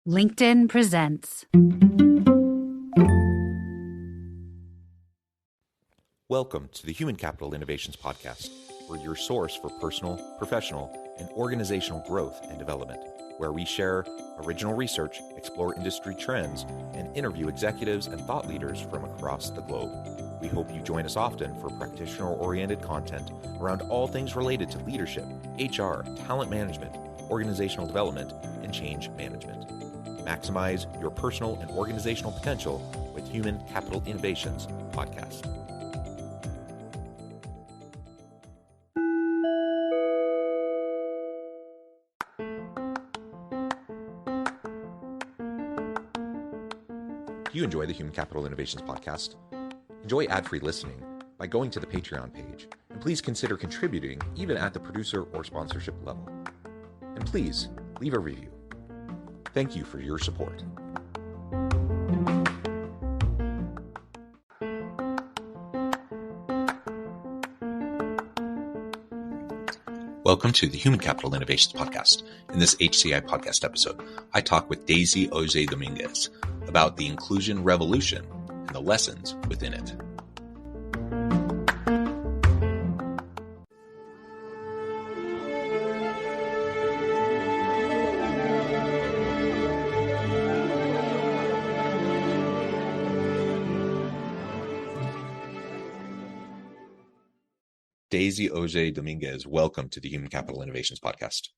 LinkedIn presents. Welcome to the Human Capital Innovations Podcast. We're your source for personal, professional, and organizational growth and development, where we share original research, explore industry trends, and interview executives and thought leaders from across the globe. We hope you join us often for practitioner-oriented content around all things related to leadership, HR, talent management, organizational development, and change management. Maximize your personal and organizational potential with Human Capital Innovations Podcast. Do you enjoy the Human Capital Innovations Podcast? Enjoy ad-free listening by going to the Patreon page, and please consider contributing even at the producer or sponsorship level. And please leave a review. Thank you for your support. Welcome to the Human Capital Innovations Podcast. In this HCI Podcast episode, I talk with Daisy Auger-Domínguez about the inclusion revolution and the lessons within it. Daisy Auger-Domínguez, welcome to the Human Capital Innovations Podcast.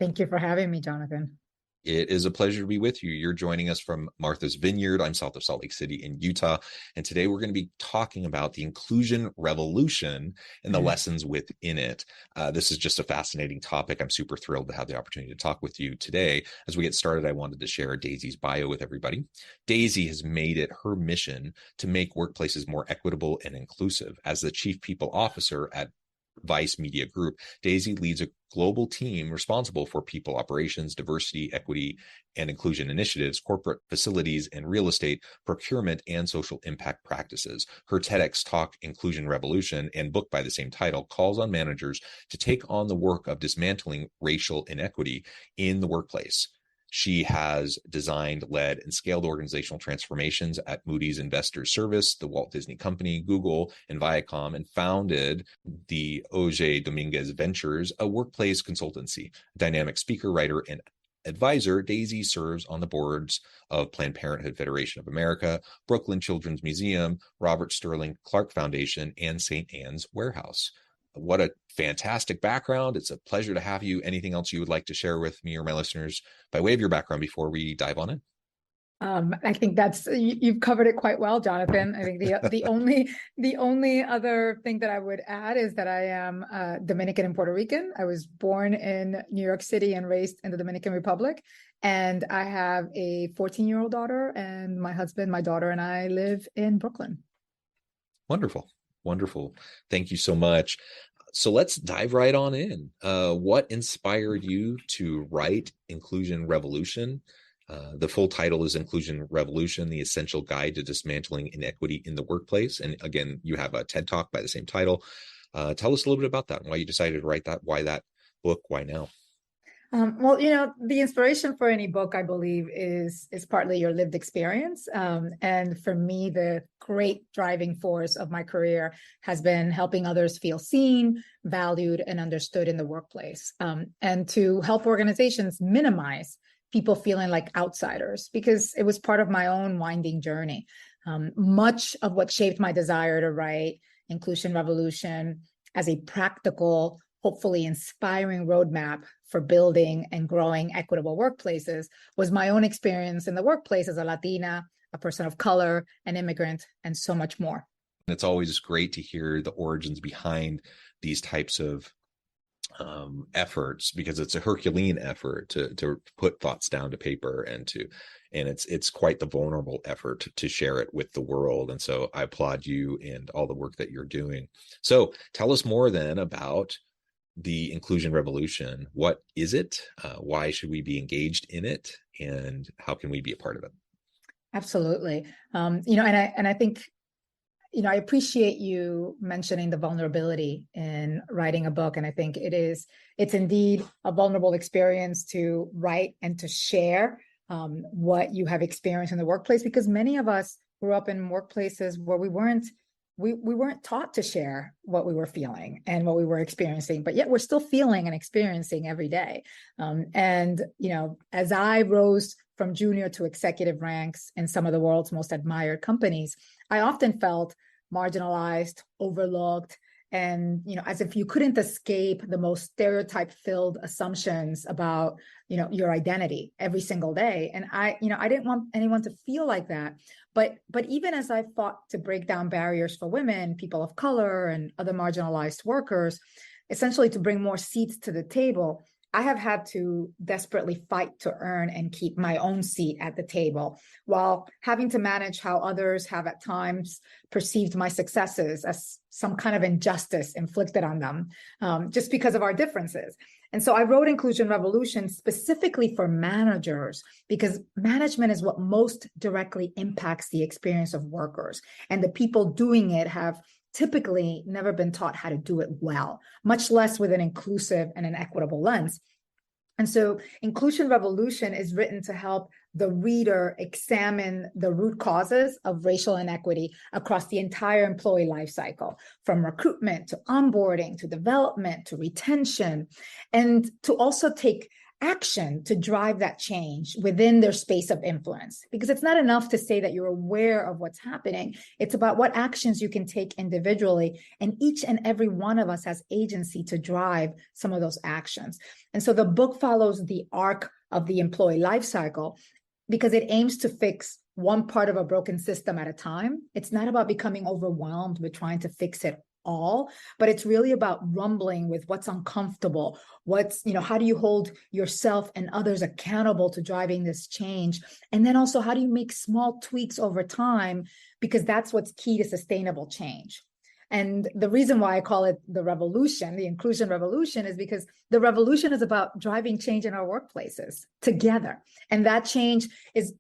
Thank you for having me, Jonathan. It is a pleasure to be with you. You're joining us from Martha's Vineyard. I'm south of Salt Lake City in Utah. And today we're going to be talking about the inclusion revolution and the lessons within it. This is just a fascinating topic. I'm super thrilled to have the opportunity to talk with you today. As we get started, I wanted to share Daisy's bio with everybody. Daisy has made it her mission to make workplaces more equitable and inclusive. As the Chief People Officer at Vice Media Group, Daisy leads a global team responsible for people operations, diversity, equity, and inclusion initiatives, corporate facilities and real estate, procurement, and social impact practices. Her TEDx talk, Inclusion Revolution, and book by the same title, calls on managers to take on the work of dismantling racial inequity in the workplace. She has designed, led, and scaled organizational transformations at Moody's Investors Service, the Walt Disney Company, Google, and Viacom, and founded the Auger-Domínguez Ventures, a workplace consultancy. Dynamic speaker, writer, and advisor, Daisy serves on the boards of Planned Parenthood Federation of America, Brooklyn Children's Museum, Robert Sterling Clark Foundation, and St. Anne's Warehouse. What a fantastic background. It's a pleasure to have you. Anything else you would like to share with me or my listeners by way of your background before we dive on in? I think you've covered it quite well, Jonathan. I think the only other thing that I would add is that I am Dominican and Puerto Rican. I was born in New York City and raised in the Dominican Republic. And I have a 14-year-old daughter, and my husband, my daughter, and I live in Brooklyn. Wonderful. Wonderful. Thank you so much. So let's dive right on in. What inspired you to write Inclusion Revolution? The full title is Inclusion Revolution, the Essential Guide to Dismantling Inequity in the Workplace. And again, you have a TED Talk by the same title. Tell us a little bit about that and why you decided to write that, why that book, why now? Well, the inspiration for any book, I believe, is partly your lived experience. And for me, the great driving force of my career has been helping others feel seen, valued, and understood in the workplace, and to help organizations minimize people feeling like outsiders, because it was part of my own winding journey. Much of what shaped my desire to write Inclusion Revolution as a practical, hopefully inspiring roadmap for building and growing equitable workplaces was my own experience in the workplace as a Latina, a person of color, an immigrant, and so much more. It's always great to hear the origins behind these types of efforts, because it's a Herculean effort to put thoughts down to paper and it's quite the vulnerable effort to share it with the world. And so I applaud you and all the work that you're doing. So tell us more then about the Inclusion Revolution. What is it? Why should we be engaged in it? And how can we be a part of it? Absolutely. And I think I appreciate you mentioning the vulnerability in writing a book. And I think it's indeed a vulnerable experience to write and to share what you have experienced in the workplace, because many of us grew up in workplaces where we weren't taught to share what we were feeling and what we were experiencing, but yet we're still feeling and experiencing every day. And, as I rose from junior to executive ranks in some of the world's most admired companies, I often felt marginalized, overlooked, and, as if you couldn't escape the most stereotype-filled assumptions about, your identity every single day. And I didn't want anyone to feel like that. But even as I fought to break down barriers for women, people of color, and other marginalized workers, essentially to bring more seats to the table, I have had to desperately fight to earn and keep my own seat at the table, while having to manage how others have at times perceived my successes as some kind of injustice inflicted on them, just because of our differences. And so I wrote Inclusion Revolution specifically for managers, because management is what most directly impacts the experience of workers. And the people doing it have typically never been taught how to do it well, much less with an inclusive and an equitable lens. And so Inclusion Revolution is written to help the reader examine the root causes of racial inequity across the entire employee life cycle, from recruitment to onboarding to development to retention, and to also take action to drive that change within their space of influence. Because it's not enough to say that you're aware of what's happening. It's about what actions you can take individually. And each and every one of us has agency to drive some of those actions. And so the book follows the arc of the employee life cycle, because it aims to fix one part of a broken system at a time. It's not about becoming overwhelmed with trying to fix it all, but it's really about rumbling with what's uncomfortable. How do you hold yourself and others accountable to driving this change? And then also, how do you make small tweaks over time? Because that's what's key to sustainable change. And the reason why I call it the revolution, the inclusion revolution, is because the revolution is about driving change in our workplaces together. And that change is,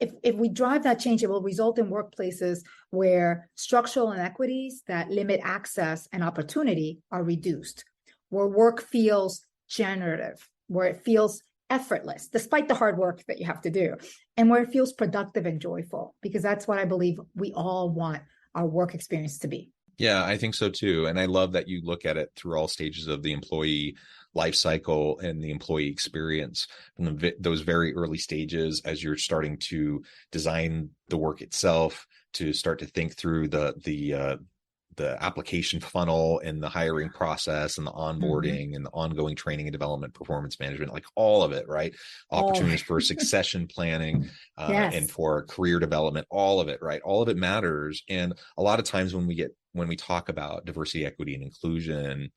if we drive that change, it will result in workplaces where structural inequities that limit access and opportunity are reduced, where work feels generative, where it feels effortless, despite the hard work that you have to do, and where it feels productive and joyful, because that's what I believe we all want our work experience to be. Yeah, I think so too. And I love that you look at it through all stages of the employee life cycle and the employee experience, from those very early stages as you're starting to design the work itself, to start to think through the application funnel and the hiring process and the onboarding and the ongoing training and development, performance management, like all of it, right? Opportunities for succession planning and for career development, all of it, right? All of it matters. And a lot of times when we talk about diversity, equity, and inclusion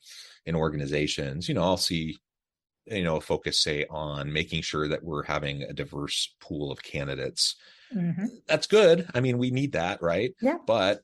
in organizations, I'll see, a focus, say, on making sure that we're having a diverse pool of candidates. That's good. I mean, we need that, right? Yeah. But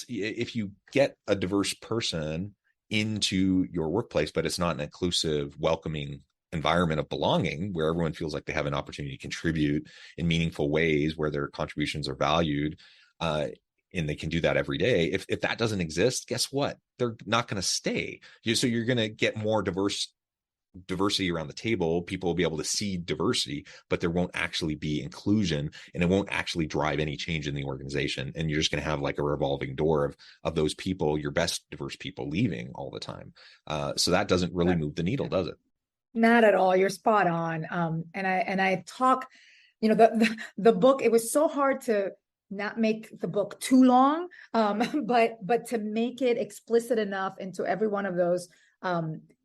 if you get a diverse person into your workplace, but it's not an inclusive, welcoming environment of belonging where everyone feels like they have an opportunity to contribute in meaningful ways, where their contributions are valued, and they can do that every day. If that doesn't exist, guess what? They're not going to stay. So you're going to get more diversity around the table. People will be able to see diversity, but there won't actually be inclusion, and it won't actually drive any change in the organization. And you're just going to have like a revolving door of those people, your best diverse people, leaving all the time. So that doesn't really move the needle, does it? Not at all. You're spot on. And I talk, the book, it was so hard to not make the book too long, but to make it explicit enough into every one of those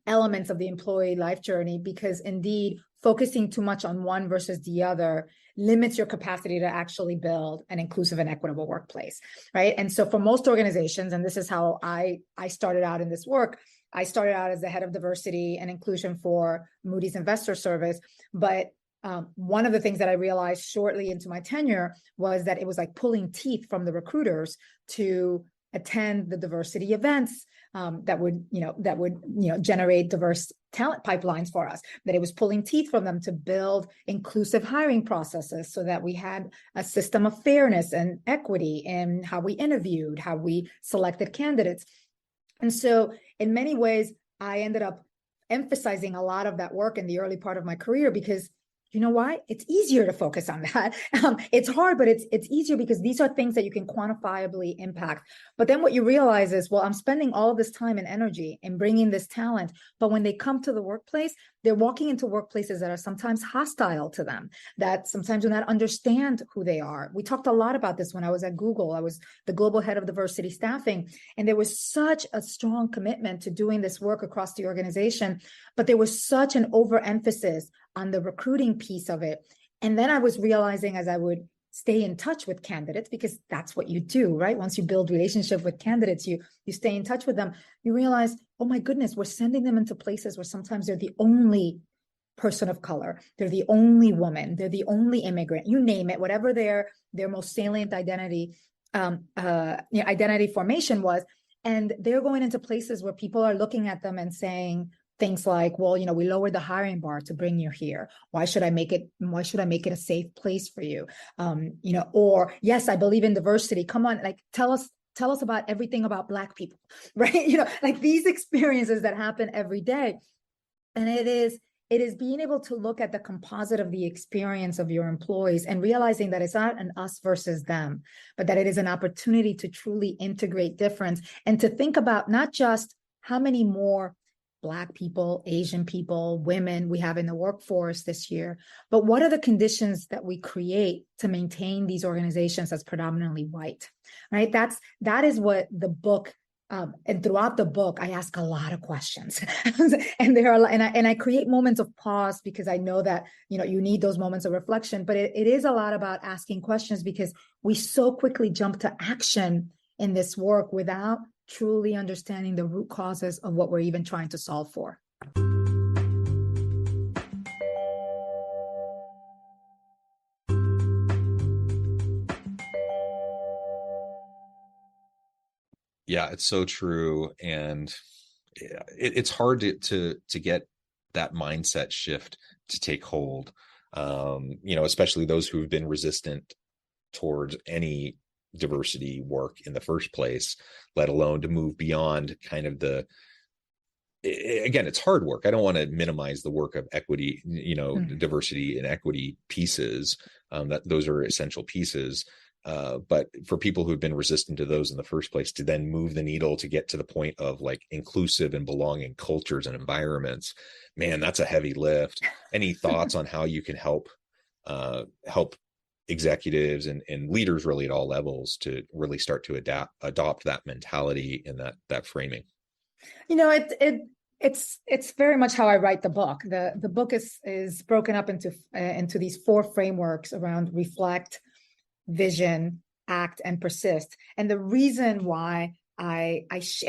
elements of the employee life journey, because indeed focusing too much on one versus the other limits your capacity to actually build an inclusive and equitable workplace, right? And so for most organizations, and this is how I started out in this work, I started out as the head of diversity and inclusion for Moody's Investor Service, but one of the things that I realized shortly into my tenure was that it was like pulling teeth from the recruiters to attend the diversity events that would generate diverse talent pipelines for us, that it was pulling teeth from them to build inclusive hiring processes so that we had a system of fairness and equity in how we interviewed, how we selected candidates. And so in many ways, I ended up emphasizing a lot of that work in the early part of my career, because you know why? It's easier to focus on that. It's hard, but it's easier because these are things that you can quantifiably impact. But then what you realize is, well, I'm spending all of this time and energy in bringing this talent, but when they come to the workplace, they're walking into workplaces that are sometimes hostile to them, that sometimes do not understand who they are. We talked a lot about this when I was at Google. I was the global head of diversity staffing, and there was such a strong commitment to doing this work across the organization, but there was such an overemphasis on the recruiting piece of it. And then I was realizing, as I would stay in touch with candidates, because that's what you do, right? Once you build relationship with candidates, you stay in touch with them, you realize, oh my goodness, we're sending them into places where sometimes they're the only person of color, they're the only woman, they're the only immigrant, you name it, whatever their most salient identity identity formation was. And they're going into places where people are looking at them and saying things like, well, we lowered the hiring bar to bring you here. Why should I make it a safe place for you? Or yes, I believe in diversity. Come on, like tell us about everything about Black people, right? Like these experiences that happen every day. And it is being able to look at the composite of the experience of your employees and realizing that it's not an us versus them, but that it is an opportunity to truly integrate difference and to think about not just how many more Black people, Asian people, women we have in the workforce this year, but what are the conditions that we create to maintain these organizations as predominantly white, right? That is what the book, and throughout the book, I ask a lot of questions, and I create moments of pause because I know that you need those moments of reflection. But it is a lot about asking questions because we so quickly jump to action in this work without truly understanding the root causes of what we're even trying to solve for. Yeah, it's so true. And it's hard to get that mindset shift to take hold, especially those who've been resistant towards any diversity work in the first place, let alone to move beyond kind of again, it's hard work. I don't want to minimize the work of equity, diversity and equity pieces, that those are essential pieces. But for people who've been resistant to those in the first place, to then move the needle to get to the point of like inclusive and belonging cultures and environments, man, that's a heavy lift. Any thoughts on how you can help executives and leaders really at all levels to really start to adopt that mentality and that framing? It's very much how I write the book. The book is broken up into these 4 frameworks around reflect, vision, act, and persist. And the reason why it's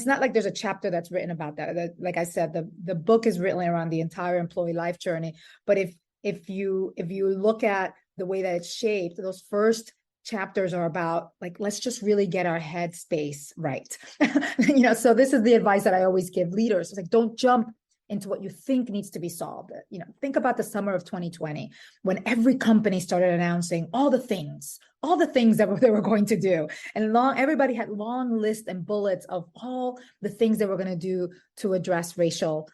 not like there's a chapter that's written about that. Like I said, the book is written around the entire employee life journey. But if you look at the way that it's shaped, those first chapters are about like, let's just really get our head space right. So this is the advice that I always give leaders. It's like, don't jump into what you think needs to be solved. Think about the summer of 2020, when every company started announcing all the things that they were going to do. And everybody had long lists and bullets of all the things they were going to do to address racial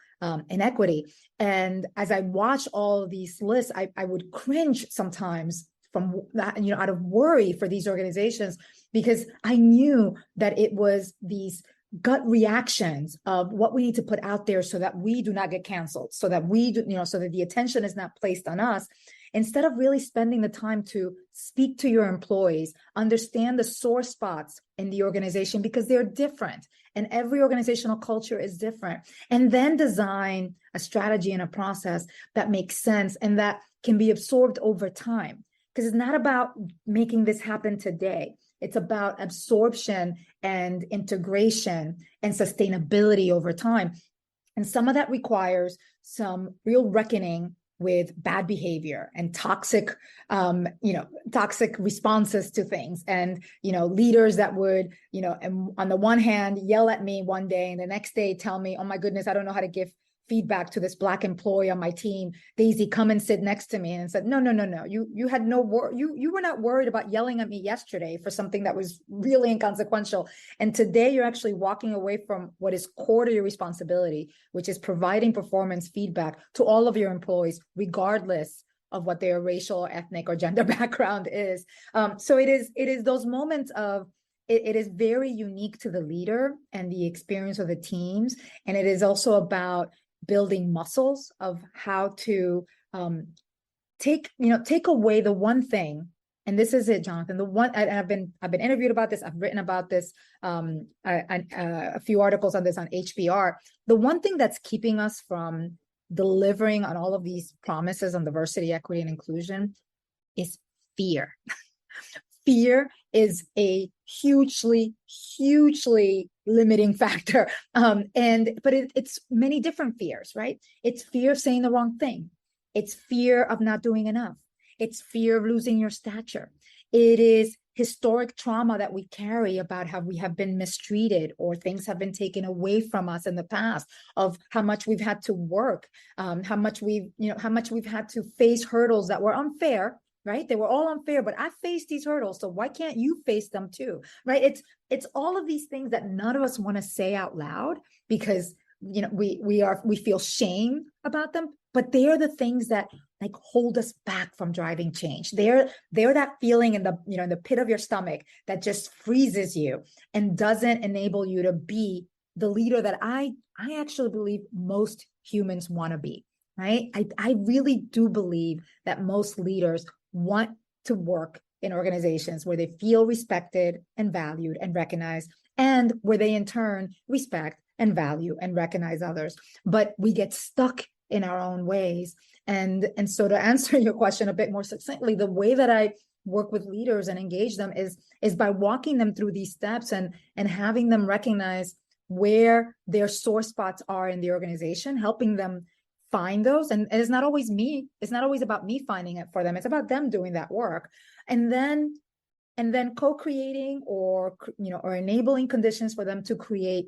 inequity. And as I watch all of these lists, I would cringe sometimes from that, out of worry for these organizations, because I knew that it was these gut reactions of what we need to put out there so that we do not get canceled, so that so that the attention is not placed on us, instead of really spending the time to speak to your employees, understand the sore spots in the organization because they're different and every organizational culture is different, and then design a strategy and a process that makes sense and that can be absorbed over time. Because it's not about making this happen today. It's about absorption and integration and sustainability over time. And some of that requires some real reckoning with bad behavior and toxic responses to things. And, leaders that would, on the one hand, yell at me one day and the next day tell me, oh my goodness, I don't know how to give feedback to this Black employee on my team, Daisy, come and sit next to me, and said, no, you had you were not worried about yelling at me yesterday for something that was really inconsequential. And today you're actually walking away from what is core to your responsibility, which is providing performance feedback to all of your employees, regardless of what their racial, ethnic, or gender background is. So it is those moments of, it is very unique to the leader and the experience of the teams. And it is also about building muscles of how to take away the one thing. And this is it, Jonathan. The one, I've been interviewed about this. I've written about this, a few articles on this on HBR. The one thing that's keeping us from delivering on all of these promises on diversity, equity, and inclusion is fear. Fear is a hugely limiting factor. But it's many different fears, right? It's fear of saying the wrong thing. It's fear of not doing enough. It's fear of losing your stature. It is historic trauma that we carry about how we have been mistreated or things have been taken away from us in the past, of how much we've had to work, how much we've had to face hurdles that were unfair. Right? They were all unfair, but I faced these hurdles. So why can't you face them too? Right? It's all of these things that none of us want to say out loud because, we feel shame about them, but they are the things that like hold us back from driving change. They're that feeling in the, in the pit of your stomach that just freezes you and doesn't enable you to be the leader that I actually believe most humans want to be. Right? I really do believe that most leaders want to work in organizations where they feel respected and valued and recognized, and where they in turn respect and value and recognize others. But we get stuck in our own ways. And so to answer your question a bit more succinctly, the way that I work with leaders and engage them is by walking them through these steps and having them recognize where their sore spots are in the organization, helping them find those. And it's not always me. It's not always about me finding it for them. It's about them doing that work. And then co-creating or enabling conditions for them to create,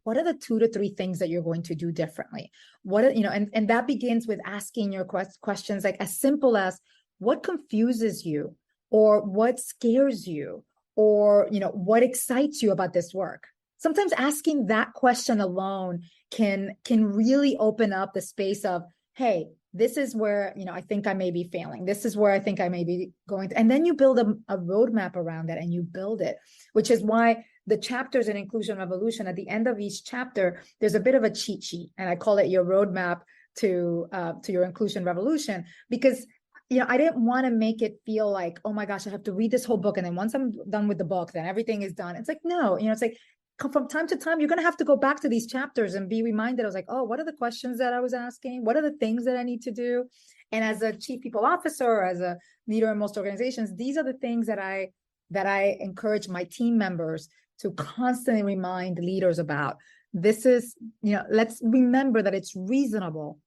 what are the 2 to 3 things that you're going to do differently? And that begins with asking your questions, like as simple as, what confuses you, or what scares you, or, what excites you about this work? Sometimes asking that question alone can really open up the space of, hey, this is where, I think I may be failing. This is where I think I may be going to, and then you build a roadmap around that and you build it, which is why the chapters in Inclusion Revolution, at the end of each chapter, there's a bit of a cheat sheet, and I call it your roadmap to your Inclusion Revolution, because I didn't want to make it feel like, oh my gosh, I have to read this whole book, and then once I'm done with the book, then everything is done. It's like, no, it's like, from time to time, you're going to have to go back to these chapters and be reminded. I was like, oh, what are the questions that I was asking? What are the things that I need to do? And as a chief people officer, or as a leader in most organizations, these are the things that I encourage my team members to constantly remind leaders about. This is, let's remember that it's reasonable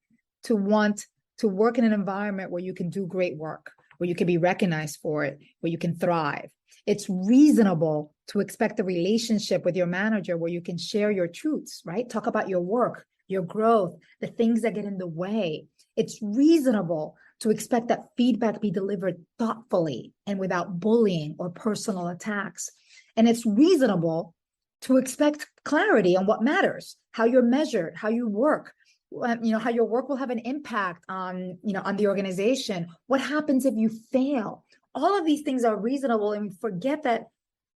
to want to work in an environment where you can do great work, where you can be recognized for it, where you can thrive. It's reasonable to expect a relationship with your manager where you can share your truths, right? Talk about your work, your growth, the things that get in the way. It's reasonable to expect that feedback be delivered thoughtfully and without bullying or personal attacks. And it's reasonable to expect clarity on what matters, how you're measured, how you work, how your work will have an impact on the organization. What happens if you fail? All of these things are reasonable, and forget that,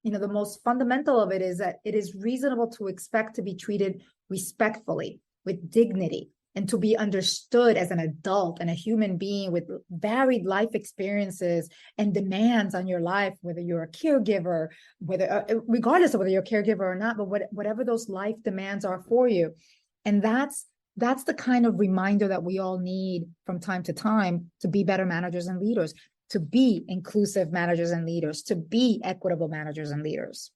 the most fundamental of it is that it is reasonable to expect to be treated respectfully, with dignity, and to be understood as an adult and a human being with varied life experiences and demands on your life, whether you're a caregiver, regardless of whether you're a caregiver or not, but whatever those life demands are for you. And that's the kind of reminder that we all need from time to time to be better managers and leaders, to be inclusive managers and leaders, to be equitable managers and leaders.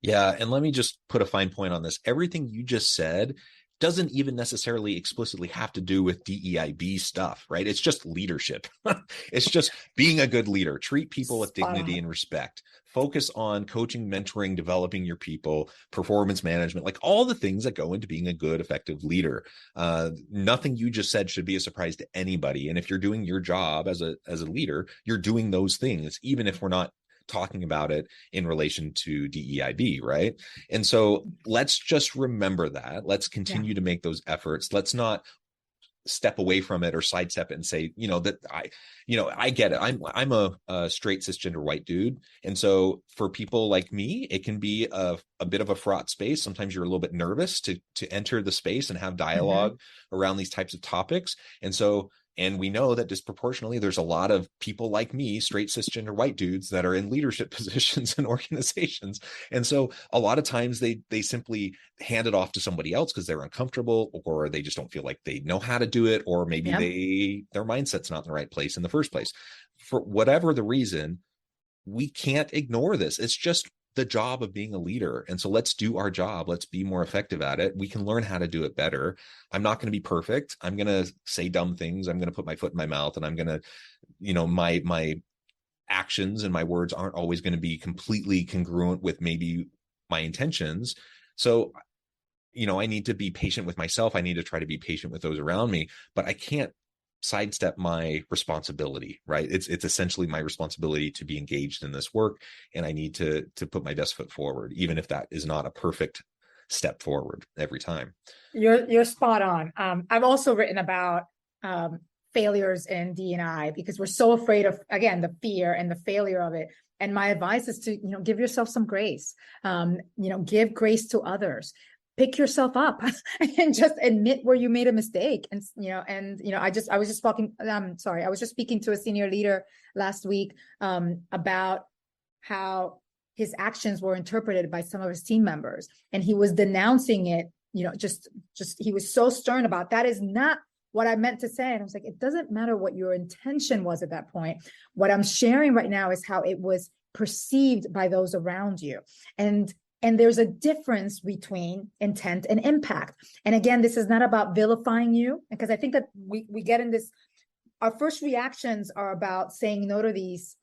Yeah, and let me just put a fine point on this. Everything you just said doesn't even necessarily explicitly have to do with DEIB stuff, right? It's just leadership. It's just being a good leader. Treat people with dignity and respect. Focus on coaching, mentoring, developing your people, performance management, like all the things that go into being a good, effective leader. Nothing you just said should be a surprise to anybody. And if you're doing your job as a leader, you're doing those things, even if we're not talking about it in relation to DEIB, right? And so let's just remember that. Let's continue to make those efforts. Let's not step away from it or sidestep it and say, I get it. I'm a straight cisgender white dude. And so for people like me, it can be a bit of a fraught space. Sometimes you're a little bit nervous to enter the space and have dialogue around these types of topics. And we know that disproportionately, there's a lot of people like me, straight cisgender white dudes, that are in leadership positions in organizations. And so a lot of times they simply hand it off to somebody else because they're uncomfortable, or they just don't feel like they know how to do it, or maybe their mindset's not in the right place in the first place. For whatever the reason, we can't ignore this. It's just the job of being a leader. And so let's do our job. Let's be more effective at it. We can learn how to do it better. I'm not going to be perfect. I'm going to say dumb things. I'm going to put my foot in my mouth, and I'm going to, my actions and my words aren't always going to be completely congruent with maybe my intentions. So, I need to be patient with myself. I need to try to be patient with those around me, but I can't sidestep my responsibility, right? It's essentially my responsibility to be engaged in this work, and I need to put my best foot forward, even if that is not a perfect step forward every time. You're spot on. I've also written about failures in D&I because we're so afraid of, again, the fear and the failure of it. And my advice is to, give yourself some grace. Give grace to others. Pick yourself up and just admit where you made a mistake. And, I was just speaking to a senior leader last week about how his actions were interpreted by some of his team members. And he was denouncing it, he was so stern about, that is not what I meant to say. And I was like, it doesn't matter what your intention was at that point. What I'm sharing right now is how it was perceived by those around you. And there's a difference between intent and impact. And again, this is not about vilifying you, because I think that we get in this, our first reactions are about saying no to these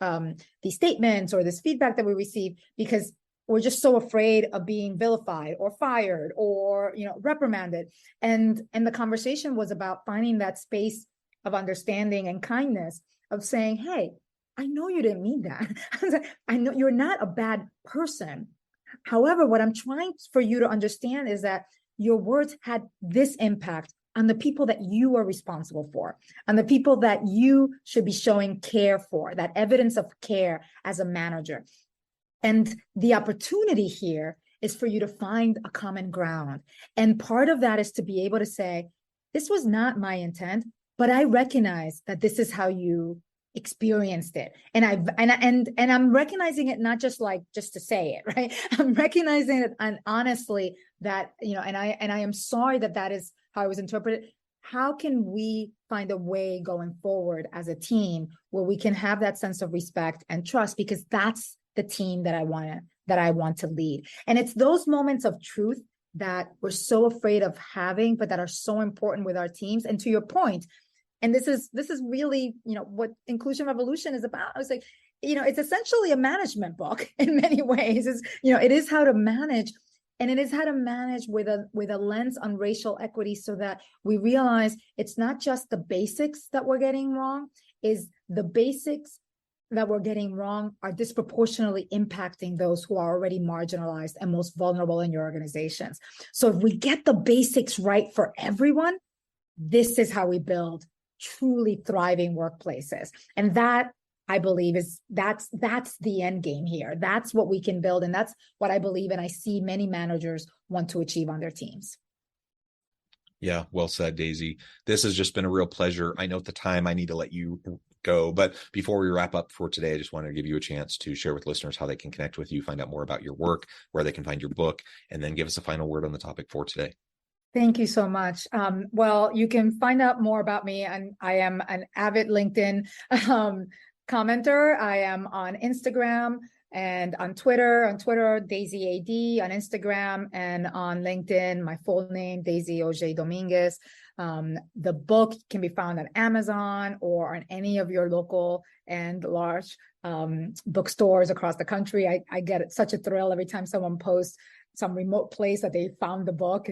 statements or this feedback that we receive, because we're just so afraid of being vilified or fired or, reprimanded. And the conversation was about finding that space of understanding and kindness, of saying, hey, I know you didn't mean that. I know you're not a bad person. However, what I'm trying for you to understand is that your words had this impact on the people that you are responsible for, on the people that you should be showing care for, that evidence of care as a manager. And the opportunity here is for you to find a common ground. And part of that is to be able to say, this was not my intent, but I recognize that this is how you experienced it. And I'm recognizing it, not just to say it, right? I'm recognizing it, and honestly that, and I am sorry that is how I was interpreted. How can we find a way going forward as a team where we can have that sense of respect and trust? Because that's the team that I want to lead. And it's those moments of truth that we're so afraid of having, but that are so important with our teams. And to your point, and this is really, what Inclusion Revolution is about. I was like, it's essentially a management book in many ways. It is how to manage, and it is how to manage with a lens on racial equity, so that we realize it's not just the basics that we're getting wrong, is the basics that we're getting wrong are disproportionately impacting those who are already marginalized and most vulnerable in your organizations. So if we get the basics right for everyone, this is how we build truly thriving workplaces. And that, I believe, that's the end game here. That's what we can build. And that's what I believe, and I see many managers want to achieve on their teams. Yeah, well said, Daisy. This has just been a real pleasure. I know at the time I need to let you go, but before we wrap up for today, I just wanted to give you a chance to share with listeners how they can connect with you, find out more about your work, where they can find your book, and then give us a final word on the topic for today. Thank you so much. Well, you can find out more about me, and I am an avid LinkedIn commenter. I am on Instagram. And on Twitter, Daisy AD, on Instagram, and on LinkedIn, my full name, Daisy Auger-Domínguez. The book can be found on Amazon or on any of your local and large bookstores across the country. I get such a thrill every time someone posts some remote place that they found the book.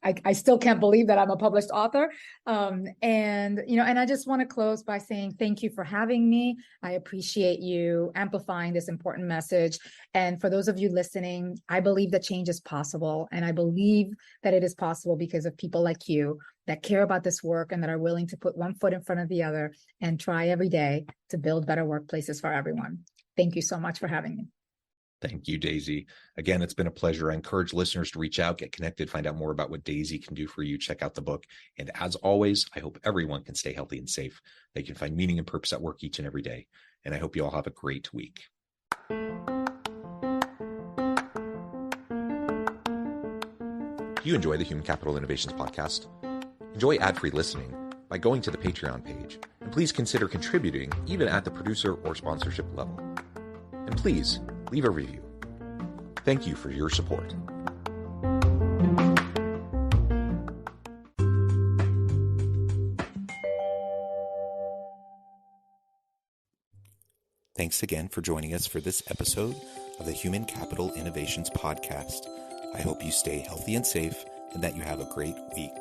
I still can't believe that I'm a published author. And I just want to close by saying thank you for having me. I appreciate you amplifying this important message. And for those of you listening, I believe that change is possible. And I believe that it is possible because of people like you that care about this work and that are willing to put one foot in front of the other and try every day to build better workplaces for everyone. Thank you so much for having me. Thank you, Daisy. Again, it's been a pleasure. I encourage listeners to reach out, get connected, find out more about what Daisy can do for you. Check out the book. And as always, I hope everyone can stay healthy and safe. They can find meaning and purpose at work each and every day. And I hope you all have a great week. Do you enjoy the Human Capital Innovations podcast? Enjoy ad-free listening by going to the Patreon page. And please consider contributing even at the producer or sponsorship level. And please, leave a review. Thank you for your support. Thanks again for joining us for this episode of the Human Capital Innovations Podcast. I hope you stay healthy and safe and that you have a great week.